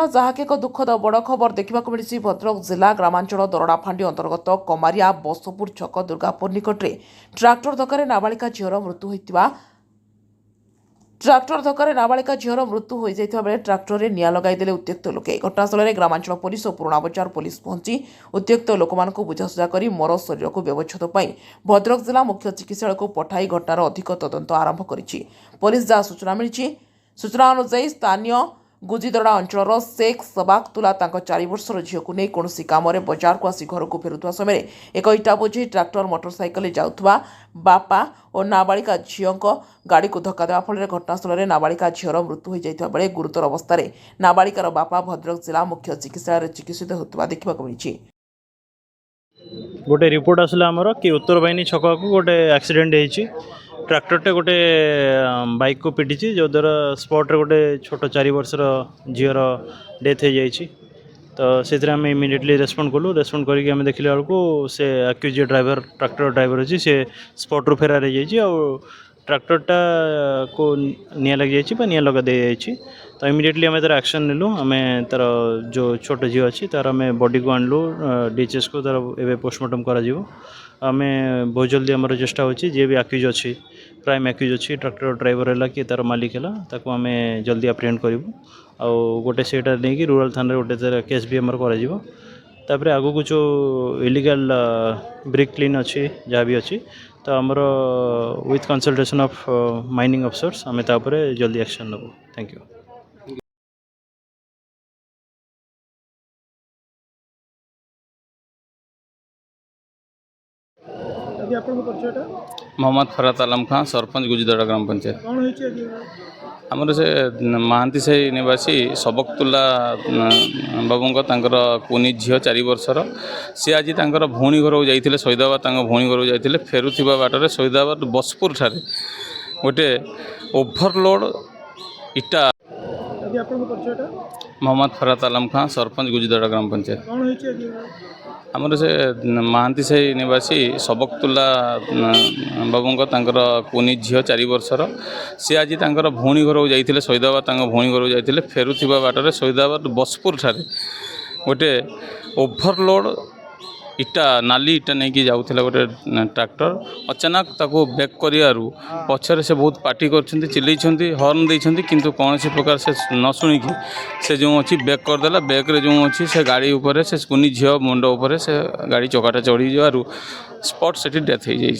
जहाँकि एक दुखद बड़ खबर देखा मिली भद्रक जिला ग्रामांचल दरड़ाफांडी अंतर्गत कमारिया बसपुर छक दुर्गापुर निकट में ट्राक्टर धक्का नाबालिका झीर मृत्यु होता ट्राक्टर धक्का नाबालिका झीर मृत्यु हो जाता बेले ट्राक्टर में निआं लगाईदे उत्त्यक्त लोके। घटनास्थल में ग्रामांचल पुलिस और पुराणा बजार पुलिस पहुंची उत्त्यक्त लोक बुझासुझा कर मर शरीर को व्यवच्छेद पर भद्रक जिला मुख्य चिकित्सालय को पठाई घटनार अधिक तदंत आरंभ करिछि। पुलिस जहाँ सूचना मिली सूचना अनुसार स्थानीय गुजीदड़ा अंचल शेख सबाकतुला 4 वर्षर झील को नहीं कौन काम बजार को आसी घर को फेरुवा समय एक इटा बोझे ट्राक्टर मोटरसाइकेल जाऊा बापा और नाबालिका झील गाड़ी को धक्का देवा फल घटनास्थल में नाबालिका झीर मृत्यु हो जाता बेले गुरुतर अवस्था नाबालिकार बापा भद्रक जिला मुख्य चिकित्सालय चिकित्सित होता देखा मिली। गोटे रिपोर्ट आसला आमर कि उत्तर बाहिनी छक को गोटे एक्सीडेंट होती ट्रैक्टरटे गोटे बाइक को पिटी जो द्वारा स्पॉट्रे गोटे छोट 4 वर्षर झीर डेथ हो जाइए। तो से आम इमिडिएटली रेस्पॉन्ड कलु रेस्पॉन्ड करके आम देखला बेलू से एक्यूज ड्राइवर ट्रैक्टर ड्राइवर अच्छी से स्पॉट रू फेरार हो ट्रैक्टरटा को निआं लग जाइए निआं लगा दे जाइए। तो इमिडिएटली आम तार एक्शन नेलु आम तार जो छोट झील अच्छी तार आम बॉडी को आणलु डीएचएस को तार एवं पोस्टमार्टम करा आम बहुत जल्दी आम चेष्टा होची जे भी एक्यूज अच्छी प्राइम एक्यूज अच्छी ट्रैक्टर ड्राइवर है कि तार मालिक है ताको आम जल्दी अप्रिहेंड करूँ आउ गोटे सेटा नहीं कि रूरल थाना गोटे तार केस भी आमर कर आगू को जो इलीगल ब्रिक क्लीन अच्छी जहाँ भी अच्छी तो आमर विथ कंसल्टेशन ऑफ माइनिंग अफसर्स आम तापर जल्दी एक्शन नबू। Thank you. मोहम्मद फरात आलम खां सरपंच गुजीदड़ा ग्राम पंचायत आमर से महांती साही निवासी सबकतुल्ला बाबू कुनी झील 4 वर्षर सी आज भौणी घर को जाते शहीदाबाद भौणी घर को जाते फेरुवा बाटर शहीदाबाद बसपुर ठारे गोटे ओभरलोड इटा मोहम्मद फरात आलम खां सरपंच गुजीदड़ा ग्राम पंचायत आमर से महांती साही निवासी सबकतुल्ला बाबू कुनी झील 4 वर्षर सी आज भौणी घर को जाते शहीदाबाद भौणी घर को जाते फेरुवा बाटर शहीदाबाद बसपुर ठारे गोटे ओभरलोड इटा नाली इटा नहीं कि जाऊला गोटे ट्रैक्टर अचानक ताको बैक करू पछर से बहुत पार्टी कर चिल्लैंती हॉर्न देते किंतु कौन सी प्रकार से न शुणिकी से जो अच्छी बैक करदेला बैक्रे जो अच्छी से गाड़ी उपर से कुनी झील मुंड उपर से गाड़ी चकाटा चढ़ी जारू स्पॉट से डेथ हो जाइए।